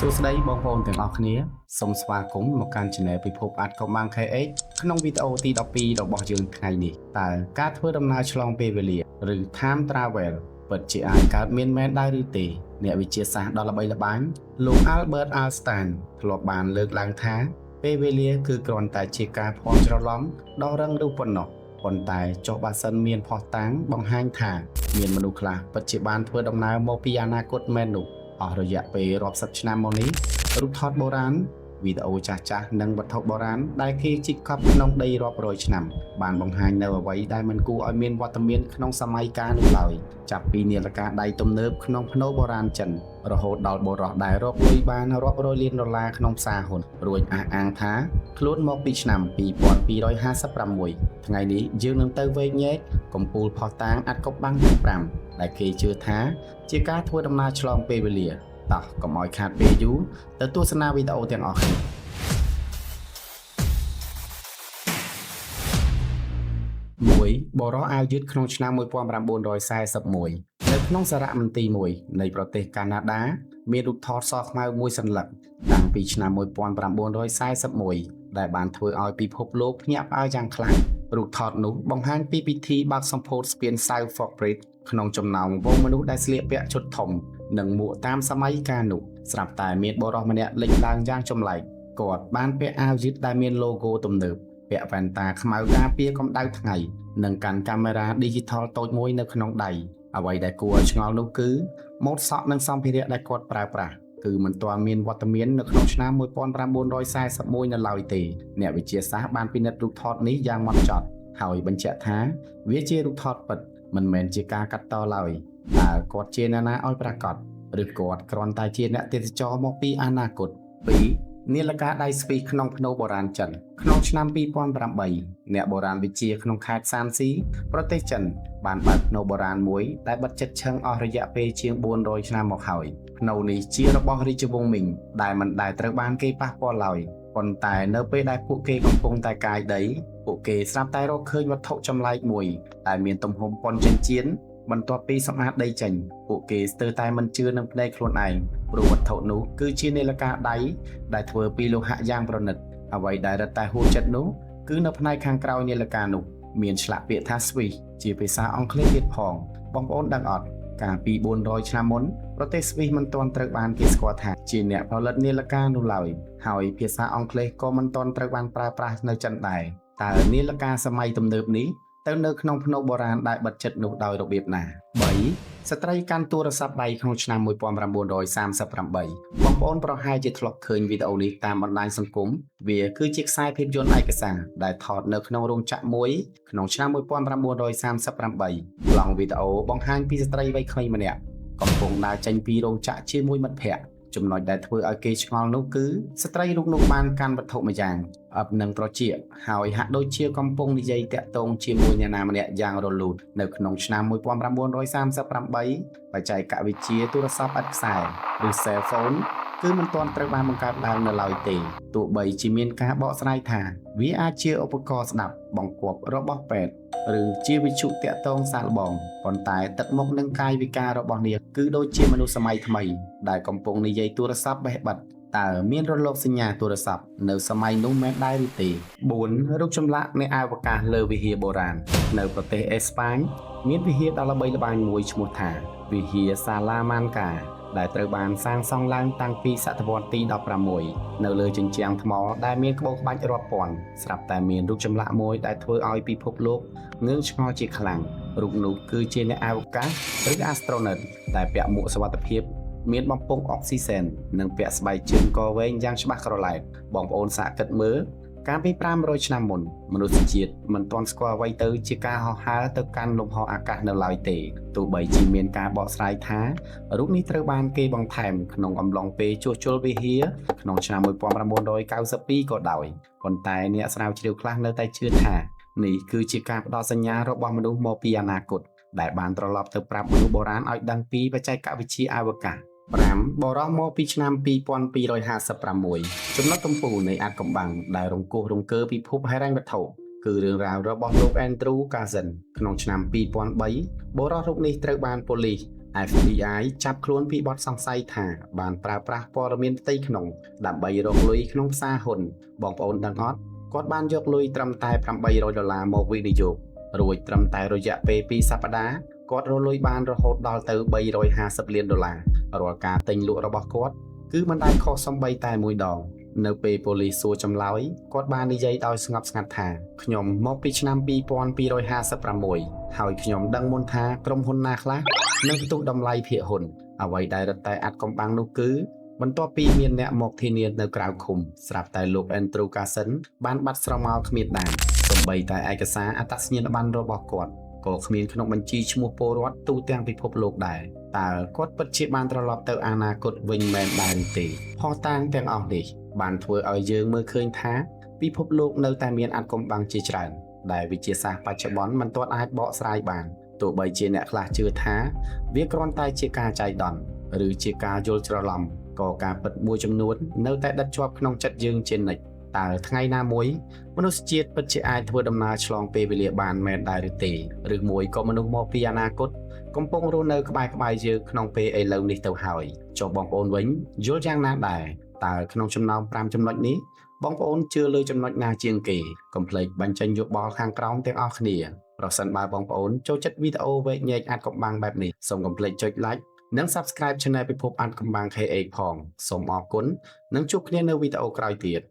សួស្តីបងប្អូនទាំងអស់គ្នាសូមស្វាគមន៍មកកាន់ Channel ពិភពអាតកុំបាំង KH ក្នុងវីដេអូទី12របស់យើងថ្ងៃនេះតើការធ្វើដំណើរឆ្លងពេលវេលាឬ Time Travel ពិតជាអាចកើតមានមែនដែរឬទេអ្នកវិទ្យាសាស្ត្រដ៏ល្បីល្បាញលោក Albert Einstein ធ្លាប់បានលើកឡើងថាពេលវេលាគឺគ្រាន់តែជាការភ័ន្តច្រឡំដ៏រឹងរូសប៉ុណ្ណោះប៉ុន្តែចុះបើសិនមានភស្តុតាងបង្ហាញថាមានមនុស្សខ្លះពិតជាបានធ្វើដំណើរមកពីអនាគតមែននោះអស់រយៈពេលរាប់សិបឆ្នាំមកនេះរូបថតបុរាណវីដេអូចាស់ៗនិងវត្ថុបុរាណដែលគេជីកកប់ក្នុងដីរាប់រយឆ្នាំបានបង្ហាញនៅអ្វីដែលមិនគួរឲ្យមានវត្តមានក្នុងសម័យកាលនោះឡើយចាប់ពីនាឡិកាដៃទំនើបក្នុងភ្នូរបុរាណចិនរហូតដល់បុរសដែលរកលុយបានរាប់រយលានដុល្លារក្នុងផ្សារហ៊ុនរួចអះអាងថាខ្លួនមកពីឆ្នាំ2256ថ្ងៃនេះយើងនឹងទៅវែកញែកកំពូលផុសតាងអាត់កុបបាំងទាំង5ដែលគេជឿថាជាការធ្វើដំណើរឆ្លងពេលវេលាតោះកុំឲ្យខាតពេលយូរទៅទស្សនាវីដេអូទាំងអស់គ្នា1បរិសអាវយឺតក្នុងឆ្នាំ1941នៅក្នុងសារមន្ទីរមួយនៃប្រទេសកាណាដាមានរូបថតសខ្មៅមួយសន្លឹកតាំងពីឆ្នាំ1941ដែលបានធ្វើឲ្យពិភពលោកភ្ញាក់ផ្អើលយ៉ាងខ្លាំងរូបថតនោះបង្ហាញពីពិធីបើកសម្ពោធស្ពាន South Fork Bridge ក្នុងចំណោមវងមនុស្សដែលស្លៀកពាក់ឈុតធំនិងមួកតាមសម័យកាលនោះស្រាប់តែមានបុរសម្នាក់លេចឡើងយ៉ាងចម្លែកគាត់បានពាក់អាវយឺតដែលមាន logo ទំនើបពាក់វ៉ែនតាខ្មៅការពារកម្ដៅថ្ងៃនិងកាន់កាមេរ៉ា digital តូចមួយនៅក្នុងដៃអ្វីដែលគួរឲ្យឆ្ងល់នោះគឺម៉ូដសក់និងសម្ភារៈដែលគាត់ប្រើប្រាស់គឺមិនទាន់មានវត្តមាននៅក្នុងឆ្នាំ1941នៅឡើយទេអ្នកវិទ្យាសាស្ត្របានពិនិត្យរូបថតនេះយ៉ាងម៉ត់ចត់ហើយបញ្ជាក់ថាវាជារូបថតពិតមិនមែនជាការកាត់តឡើយតើគាត់ជាអ្នកណាឲ្យប្រាកដឬគាត់គ្រាន់តែជាអ្នកទេសចរមកពីអនាគត2នាឡិកាដៃស្វីសក្នុងភ្នូរបុរាណចិនក្នុងឆ្នាំ2008អ្នកបុរាណវិទ្យាក្នុងខេត្តសានស៊ីប្រទេសចិនបានបើកភ្នូរបុរាណមួយដែលបិទជិតឈឹងអស់រយៈពេលជាង400ឆ្នាំមកហើយភ្នូរនេះជារបស់រាជវង្សមីងដែលមិនដែលត្រូវបានគេប៉ះពាល់ឡើយប៉ុន្តែនៅពេលដែលពួកគេកំពុងតែកាយដីពួកគេស្រាប់តែរកឃើញវត្ថុចម្លែកមួយដែលមានទំហំប៉ុនចិញ្ចៀនបន្ទាប់ពីសម្អាតដីចេញពួកគេស្ទើរតែមិនជឿនឹងភ្នែកខ្លួនឯងព្រោះវត្ថុនោះគឺជានាឡិកាដៃដែលធ្វើពីលោហៈយ៉ាងប្រណិតអ្វីដែលរឹតតែហួសចិត្តនោះគឺនៅផ្នែកខាងក្រោយនាឡិកានោះមានឆ្លាក់ពាក្យថា Swiss ជាភាសាអង់គ្លេសទៀតផងបងប្អូនដឹងអត់កាលពី400ឆ្នាំមុនប្រទេសស្វីសមិនទាន់ត្រូវបានគេស្គាល់ថាជាអ្នកផលិតនាឡិកានោះឡើយហើយភាសាអង់គ្លេសក៏មិនទាន់ត្រូវបានប្រើប្រាស់នៅចិនដែរតើនាឡិកាសម័យទំនើបនេះទៅនៅក្នុងភ្នូរបុរាណដែលបិទជិតនោះដោយរបៀបណា3ស្ត្រីកាន់ទូរស័ព្ទដៃក្នុងឆ្នាំ1938បងប្អូនប្រហែលជាធ្លាប់ឃើញវីដេអូនេះតាមបណ្ដាញសង្គមវាគឺជាខ្សែភាពយន្តឯកសារដែលថតនៅក្នុងរោងចក្រមួយក្នុងឆ្នាំ1938ប្លង់វីដេអូបង្ហាញពីស្ត្រីវ័យក្មេងម្នាក់កំពុងដើរចេញពីរោងចក្រជាមួយមិត្តភ័ក្តិចំណុចដែលធ្វើឲ្យគេឆ្ងល់នោះគឺស្ត្រីរូបនោះបានកាន់វត្ថុម្យ៉ាងអឹបនឹងត្រចៀកហើយហាក់ដូចជាកំពុងនិយាយតាក់ទងជាមួយអ្នកណាម្នាក់យ៉ាងរលូតនៅក្នុងឆ្នាំ1938បច្ចេកវិទ្យាទូរស័ព្ទឥតខ្សែឬ cell phone គឺមិនទាន់ត្រូវបានបង្កើតឡើងនៅឡើយទេទោះបីជាមានការបកស្រាយថាវាអាចជាឧបករណ៍ស្ដាប់បង្គាប់របស់ពេទ្យឬជាវិទ្យុតាក់ទងសាកល្បងប៉ុន្តែទឹកមុខនិងកាយវិការរបស់នាងគឺដូចជាមនុស្សសម័យថ្មីដែលកំពុងនិយាយទូរស័ព្ទបេះបិទតើមានរលកសញ្ញាទូរស័ព្ទនៅសម័យនោះមែនដែរឬទេ4រូបចម្លាក់នៃអវកាសលើវិហារបុរាណនៅប្រទេសអេស្ប៉ាញមានវិហារដ៏ល្បីល្បាញមួយឈ្មោះថាវិហារសាឡាម៉ាន់កាដែលត្រូវបានសាងសង់ឡើងតាំងពីសតវត្សទី16នៅលើជញ្ជាំងថ្មដែលមានក្បូរក្បាច់រាប់ពាន់ស្រាប់តែមានរូបចម្លាក់មួយដែលធ្វើឲ្យពិភពលោកងឿងឆ្ងល់ជាខ្លាំងរូបនោះគឺជាអ្នកអវកាសឬ astronaut ដែលពាក់មួកសុវត្ថិភាពមានបំពង់អុកស៊ីសែននិងពាក់ស្បែកជើងកវែងយ៉ាងច្បាស់ក្រឡែតបងប្អូនសាកគិតមើលកាលពី500ឆ្នាំមុនមនុស្សជាតិមិនទាន់ស្គាល់អ្វីទៅជាការហោះហើរទៅកាន់លំហអាកាសនៅឡើយទេទោះបីជាមានការបកស្រាយថារូបនេះត្រូវបានគេបន្ថែមក្នុងអំឡុងពេលជួសជុលវិហារក្នុងឆ្នាំ1992ក៏ដោយប៉ុន្តែអ្នកស្រាវជ្រាវខ្លះនៅតែជឿថានេះគឺជាការផ្ដល់សញ្ញារបស់មនុស្សមកពីអនាគតដែលបានត្រឡប់ទៅប្រាប់មនុស្សបុរាណឲ្យដឹងពីបច្ចេកវិទ្យាអវកាស5បរិសមកពីឆ្នាំ2256ចំណុចកំពូលនៃអាថ៌កំបាំងដែលរង្គោះរង្គើពិភពហិរញ្ញវត្ថុគឺរឿងរ៉ាវរបស់លោក Andrew Carson ក្នុងឆ្នាំ2003បុរសរូបនេះត្រូវបានប៉ូលីស FBI ចាប់ខ្លួនពីបទសង្ស័យថាបានប្រើប្រាស់ព័ត៌មានផ្ទៃក្នុងដើម្បីរកលុយក្នុងផ្សារហ៊ុនបងប្អូនដឹងអត់គាត់បានយកលុយត្រឹមតែ$800មកវិនិយោគរួចត្រឹមតែរយៈពេល2សប្តាហ៍គាត់រកលុយបានរហូតដល់ទៅ$350លានរាល់ការទិញលក់របស់គាត់គឺមិនដែលខុសសំបីតែមួយដងនៅពេលប៉ូលីសសួរចម្លើយគាត់បាននិយាយដោយស្ងប់ស្ងាត់ថាខ្ញុំមកពីឆ្នាំ2256ហើយខ្ញុំដឹងមុនថាក្រុមហ៊ុនណាខ្លះនឹងផ្ទុះតម្លៃភាគហ៊ុនអ្វីដែលរឹតតែអាត់កំបាំងនោះគឺបន្ទាប់ពីមានអ្នកមកធានានៅក្រៅឃុំស្រាប់តែលោក Andrew Carson បានបាត់ស្រមោលគ្មានដានសូម្បីតែឯកសារអត្តសញ្ញាណប័ណ្ណរបស់គាត់ក៏គ្មានក្នុងបញ្ជីឈ្មោះពលរដ្ឋទូទាំងពិភពលោកដែរតើគាត់ពិតជាបានត្រឡប់ទៅអនាគតវិញមែនដែរឬទេផុសតាងទាំងអស់នេះបានធ្វើឲ្យយើងមើលឃើញថាពិភពលោកនៅតែមានអាថ៌កំបាំងជាច្រើនដែលវិទ្យាសាស្ត្របច្ចុប្បន្នមិនទាន់អាចបកស្រាយបានទោះបីជាអ្នកខ្លះជឿថាវាគ្រាន់តែជាការចៃដន្យឬជាការយល់ច្រឡំក៏ការពិតមួយចំនួននៅតែដិតជាប់ក្នុងចិត្តយើងជានិច្ចតើថ្ងៃណាមួយមនុស្សជាតិពិតជាអាចធ្វើដំណើរឆ្លងពេលវេលាបានមែនដែរឬទេឬមួយក៏មនុស្សមកពីអនាគតកំពុងរស់នៅក្បែរយើងក្នុងពេលឥឡូវនេះទៅហើយចុះបងប្អូនវិញយល់យ៉ាងណាដែរតើក្នុងចំណោម5ចំណុចនេះបងប្អូនជឿលើចំណុចណាជាងគេកុំភ្លេចបញ្ចេញយោបល់ខាងក្រោមទាំងអស់គ្នាប្រសិនបើបងប្អូនចូលចិត្តវីដេអូវែកញែកអាថ៌កំបាំងបែបនេះសូមកុំភ្លេចចុច like និង Subscribe Channel ពិភពអាថ៌កំបាំង KH ផងសូមអរគុណនិងជួបគ្នានៅវីដេអូក្រោយទៀត